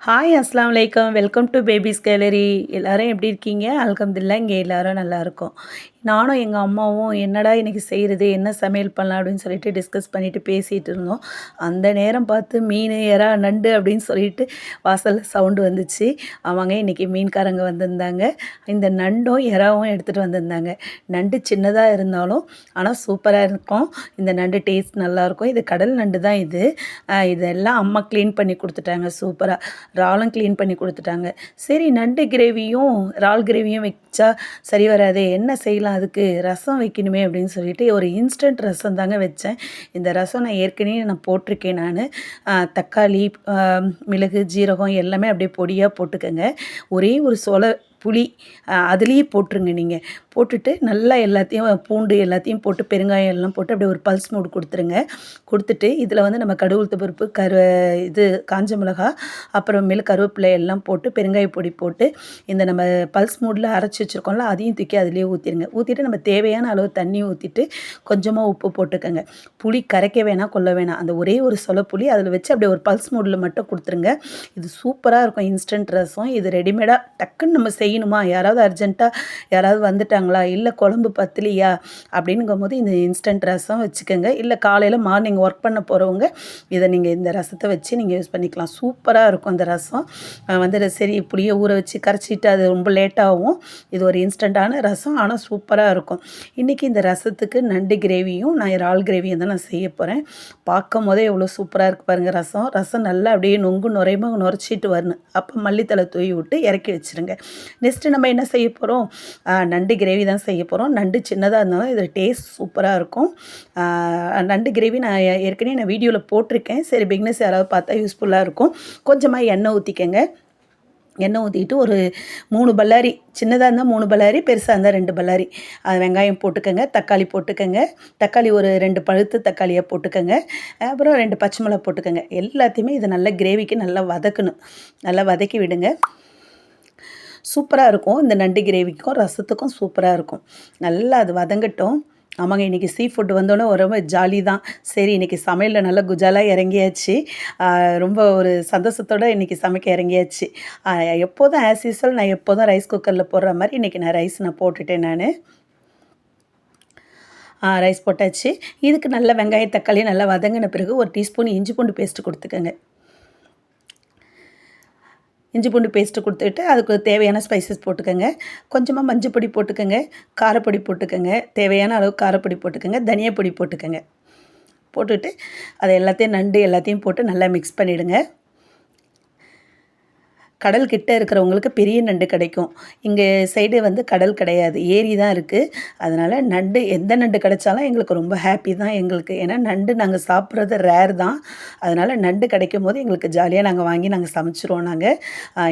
Hi அஸ்லாம் வலைக்கம். Welcome to babies gallery. எல்லோரும் எப்படி இருக்கீங்க? அல்ஹம்துலில்லாஹ் இங்கே எல்லோரும் நல்லாயிருக்கோம். நானும் எங்கள் அம்மாவும் என்னடா இன்றைக்கி செய்கிறது, என்ன சமையல் பண்ணலாம் அப்படின்னு சொல்லிட்டு டிஸ்கஸ் பண்ணிவிட்டு பேசிகிட்டு இருந்தோம். அந்த நேரம் பார்த்து மீன், எறா, நண்டு அப்படின்னு சொல்லிட்டு வாசலில் சவுண்டு வந்துச்சு. அவங்க இன்றைக்கி மீன்காரங்க வந்திருந்தாங்க. இந்த நண்டும் எறாவும் எடுத்துகிட்டு வந்திருந்தாங்க. நண்டு சின்னதாக இருந்தாலும் ஆனால் சூப்பராக இருக்கும். இந்த நண்டு டேஸ்ட் நல்லாயிருக்கும். இது கடல் நண்டு தான் இது. இதெல்லாம் அம்மா க்ளீன் பண்ணி கொடுத்துட்டாங்க சூப்பராக. இறாலும் க்ளீன் பண்ணி கொடுத்துட்டாங்க. சரி நண்டு கிரேவியும் இறால் கிரேவியும் வச்சா சரி வராதே, என்ன செய்யலாம் அதுக்கு, ரசம் வைக்கணுமே அப்படின்னு சொல்லிட்டு ஒரு இன்ஸ்டன்ட் ரசம் தாங்க வச்சேன். இந்த ரசம் நான் ஏற்கனவே போட்டிருக்கேன். தக்காளி, மிளகு, ஜீரகம் எல்லாமே அப்படியே பொடியாக போட்டுக்கோங்க. ஒரே ஒரு சொலை புளி அதுலேயே போட்டுருங்க. நீங்கள் போட்டுட்டு நல்லா எல்லாத்தையும் பூண்டு எல்லாத்தையும் போட்டு பெருங்காயம் எல்லாம் போட்டு அப்படியே ஒரு பல்ஸ் மூடு கொடுத்துருங்க. கொடுத்துட்டு இதில் நம்ம கடுகு உளுத்தம் பருப்பு, காஞ்ச மிளகா, அப்புறமேலு கருவேப்பிலை எல்லாம் போட்டு பெருங்காய பொடி போட்டு இந்த நம்ம பல்ஸ் மூடில் அரைச்சி வச்சுருக்கோம்ல அதையும் தூக்கி அதிலே ஊற்றிடுங்க. ஊற்றிட்டு நம்ம தேவையான அளவு தண்ணி ஊற்றிட்டு கொஞ்சமாக உப்பு போட்டுக்கோங்க. புளி கரைக்க வேணாம், கொள்ள வேணாம். அந்த ஒரே ஒரு சொலை புளி அதில் வச்சு அப்படியே ஒரு பல்ஸ் மூடில் மட்டும் கொடுத்துருங்க. இது சூப்பராக இருக்கும் இன்ஸ்டன்ட் ரசம். இது ரெடிமேடாக டக்குன்னு நம்ம செய்யணுமா, யாராவது அர்ஜென்ட்டாக யாராவது வந்துட்டாங்களா, இல்லை குழம்பு பத்தலையா அப்படிங்கும்போது இந்த இன்ஸ்டன்ட் ரசம் வச்சுக்கோங்க. இல்லை காலையில் மார்னிங் ஒர்க் பண்ண போகிறவங்க இதை நீங்கள் இந்த ரசத்தை வச்சு நீங்கள் யூஸ் பண்ணிக்கலாம். சூப்பராக இருக்கும் இந்த ரசம். சரி புளியை ஊற வச்சு கரைச்சிட்டு அது ரொம்ப லேட்டாகும். இது ஒரு இன்ஸ்டண்ட்டான ரசம், ஆனால் சூப்பராக இருக்கும். இன்றைக்கி இந்த ரசத்துக்கு நண்டு கிரேவியும் நான் இறால் கிரேவியும் தான் நான் செய்ய போகிறேன். பார்க்கும் போதே எவ்வளோ சூப்பராக இருக்குது பாருங்கள். ரசம் நல்லா அப்படியே நுரைமாக நுரைச்சிட்டு வரணும். அப்போ மல்லித்தலை தூவி விட்டு இறக்கி வச்சுருங்க. நெக்ஸ்ட்டு நம்ம என்ன செய்ய போகிறோம், நண்டு கிரேவி தான் செய்ய போகிறோம். நண்டு சின்னதாக இருந்தாலும் இது டேஸ்ட் சூப்பராக இருக்கும். நண்டு கிரேவி நான் ஏற்கனவே வீடியோவில் போட்டிருக்கேன். சரி பிக்னஸ் யாராவது பார்த்தா யூஸ்ஃபுல்லாக இருக்கும். கொஞ்சமாக எண்ணெய் ஊற்றிக்கங்க. எண்ணெய் ஊற்றிட்டு ஒரு 3 பல்லாரி, சின்னதாக இருந்தால் 3 பல்லாரி, பெருசாக இருந்தால் 2 பல்லாரி வெங்காயம் போட்டுக்கோங்க. தக்காளி போட்டுக்கோங்க. தக்காளி ஒரு 2 பழுத்து தக்காளியாக போட்டுக்கோங்க. அப்புறம் 2 பச்சை மிளகா போட்டுக்கோங்க. எல்லாத்தையுமே இதை நல்லா கிரேவிக்கு நல்லா வதக்கணும். நல்லா வதக்கி விடுங்க. சூப்பராக இருக்கும். இந்த நண்டு கிரேவிக்கும் ரசத்துக்கும் சூப்பராக இருக்கும். நல்லா அது வதங்கட்டும். ஆமாங்க, இன்றைக்கி சீ ஃபுட்டு வந்தோடனே ரொம்ப ஜாலி தான். சரி இன்றைக்கி சமையலில் நல்லா குஜாலாக இறங்கியாச்சு. ரொம்ப ஒரு சந்தோஷத்தோடு இன்றைக்கி சமைக்க இறங்கியாச்சு. எப்போதும் ஆஸ் யூஸ்வல் நான் எப்போதும் ரைஸ் குக்கரில் போடுற மாதிரி இன்றைக்கி ரைஸ் போட்டுட்டேன். ரைஸ் போட்டாச்சு. இதுக்கு நல்லா வெங்காயம் தக்காளி நல்லா வதங்கின பிறகு ஒரு டீஸ்பூன் இஞ்சி பூண்டு பேஸ்ட்டு கொடுத்துக்கோங்க. இஞ்சி பூண்டு பேஸ்ட்டு கொடுத்துட்டு அதுக்கு தேவையான ஸ்பைசஸ் போட்டுக்கோங்க. கொஞ்சமாக மஞ்சள் பொடி போட்டுக்கோங்க. காரப்பொடி போட்டுக்கோங்க. தேவையான அளவு காரப்பொடி போட்டுக்கோங்க. தனியா பொடி போட்டுக்கோங்க. போட்டுட்டு அதை எல்லாத்தையும் நண்டு எல்லாத்தையும் போட்டு நல்லா மிக்ஸ் பண்ணிவிடுங்க. கடல் கிட்ட இருக்கிறவங்களுக்கு பெரிய நண்டு கிடைக்கும். இங்கே சைடு கடல் கிடையாது, ஏரி தான் இருக்குது. அதனால் நண்டு எந்த நண்டு கிடைச்சாலும் எங்களுக்கு ரொம்ப ஹாப்பி தான் எங்களுக்கு. ஏன்னா நண்டு நாங்கள் சாப்பிட்றது ரேர் தான். அதனால் நண்டு கிடைக்கும் போது எங்களுக்கு ஜாலியாக நாங்கள் வாங்கி நாங்கள் சமைச்சிருவோம்.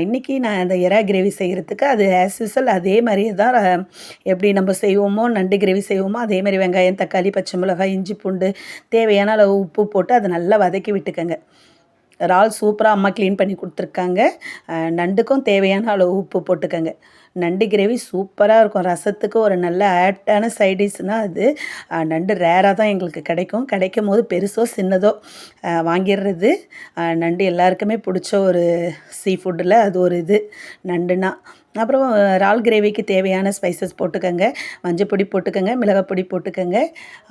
இன்றைக்கி நான் அந்த எறா கிரேவி செய்கிறதுக்கு அது ஆஸ் யூஸ்வல் அதே மாதிரியே தான் எப்படி நம்ம செய்வோமோ நண்டு கிரேவி செய்வோமோ அதே மாதிரி வெங்காயம் தக்காளி பச்சை மிளகாய் இஞ்சி பூண்டு தேவையான அளவு உப்பு போட்டு அதை நல்லா வதக்கி விட்டுக்கோங்க. இறால் சூப்பராக அம்மா க்ளீன் பண்ணி கொடுத்துருக்காங்க. நண்டுக்கும் தேவையான அளவு உப்பு போட்டுக்கோங்க. நண்டு கிரேவி சூப்பராக இருக்கும். ரசத்துக்கு ஒரு நல்ல ஆப்டான சைடிஷ்னால் அது. நண்டு ரேராக தான் எங்களுக்கு கிடைக்கும் போது பெருசோ சின்னதோ வாங்கிடுறது. நண்டு எல்லாருக்குமே பிடிச்ச ஒரு சீ ஃபுட்டில் அது ஒரு இது நண்டுனா. அப்புறம் இறால் கிரேவிக்கு தேவையான ஸ்பைசஸ் போட்டுக்கோங்க. மஞ்சள் பொடி போட்டுக்கோங்க, மிளகாய் பொடி போட்டுக்கோங்க.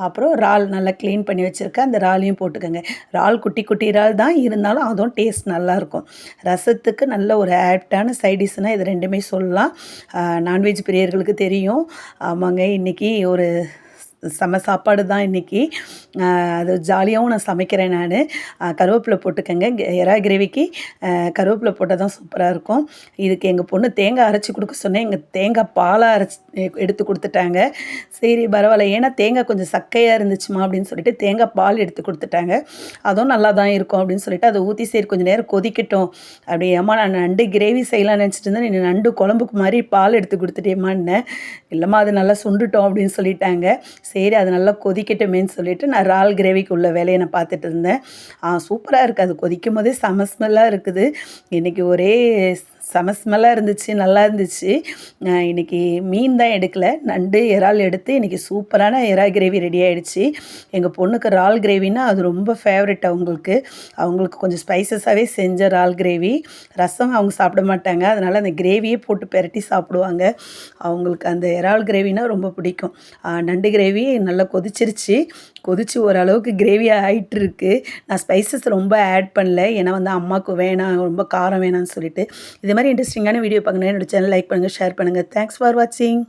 அப்புறம் இறால் நல்லா க்ளீன் பண்ணி வச்சுருக்கேன், அந்த இறாலையும் போட்டுக்கோங்க. இறால் குட்டி குட்டி இறால் தான் இருந்தாலும் அதுவும் டேஸ்ட் நல்லாயிருக்கும். ரசத்துக்கு நல்ல ஒரு ஆப்டான சைடிஷ்னால் இது ரெண்டுமே சொல்லலாம். நான்வெஜ் பிரியர்களுக்கு தெரியும். ஆமாங்க, இன்றைக்கி ஒரு செம்ம சாப்பாடு தான் இன்றைக்கி. அது ஜாலியாகவும் நான் சமைக்கிறேன். கருவேப்பிலை போட்டுக்கோங்க. எறா கிரேவிக்கு கருவேப்பிலை போட்டால் தான் சூப்பராக இருக்கும். இதுக்கு எங்கள் பொண்ணு தேங்காய் அரைச்சி கொடுக்க சொன்னேன். எங்கள் தேங்காய் பாலாக அரைச்சி எடுத்து கொடுத்துட்டாங்க. சரி பரவாயில்ல, ஏன்னா தேங்காய் கொஞ்சம் சக்கையாக இருந்துச்சுமா அப்படின்னு சொல்லிட்டு தேங்காய் பால் எடுத்து கொடுத்துட்டாங்க. அதுவும் நல்லா தான் இருக்கும் அப்படின்னு சொல்லிட்டு அதை ஊற்றி சரி கொஞ்சம் நேரம் கொதிக்கட்டும் அப்படி. ஏம்மா நான் நண்டு கிரேவி செய்யலாம்னு நினச்சிட்டு இருந்தேன், நீ நண்டு குழம்புக்கு மாதிரி பால் எடுத்து கொடுத்துட்டேம்மான்னு. இல்லைம்மா அது நல்லா சுண்டுட்டோம் அப்படின்னு சொல்லிட்டாங்க. சரி அது நல்லா கொதிக்கட்டுமேன்னு சொல்லிவிட்டு நான் இறால் கிரேவிக்கு உள்ள வேலையை நான் பார்த்துட்டு இருந்தேன். சூப்பராக இருக்குது. அது கொதிக்கும் போதே செம ஸ்மெல்லாக இருக்குது. இன்றைக்கி ஒரே செம ஸ்மெல்லாக இருந்துச்சு, நல்லா இருந்துச்சு. இன்னைக்கு மீன் தான் எடுக்கல. நண்டு, இறால் எடுத்து இன்னைக்கு சூப்பரான இறால் கிரேவி ரெடி ஆயிடுச்சு. எங்க பொண்ணுக்கு இறால் கிரேவின்னா அது ரொம்ப ஃபேவரெட் அவங்களுக்கு. அவங்களுக்கு கொஞ்சம் ஸ்பைசஸாவே செஞ்ச இறால் கிரேவி. ரசம் அவங்க சாப்பிட மாட்டாங்க. அதனால அந்த கிரேவியே போட்டு பெரட்டி சாப்பிடுவாங்க. அவங்களுக்கு அந்த இறால் கிரேவினா ரொம்ப பிடிக்கும். நண்டு கிரேவி நல்லா கொதிச்சிருச்சு. கொதிச்சு ஓரளவுக்கு கிரேவி ஆயிட்டிருக்கு. நான் ஸ்பைசஸ் ரொம்ப ஆட் பண்ணல. ஏன்னா வந்து அம்மாவுக்கு வேணாம், ரொம்ப காரம் வேணாம்னு சொல்லிட்டு. இதே மாதிரி இன்ட்ரெஸ்டிங்கான வீடியோ பார்க்கணும்னா என்னோட சேனல் லைக் பண்ணுங்கள், ஷேர் பண்ணுங்கள். தேங்க்ஸ் ஃபார் வாட்சிங்.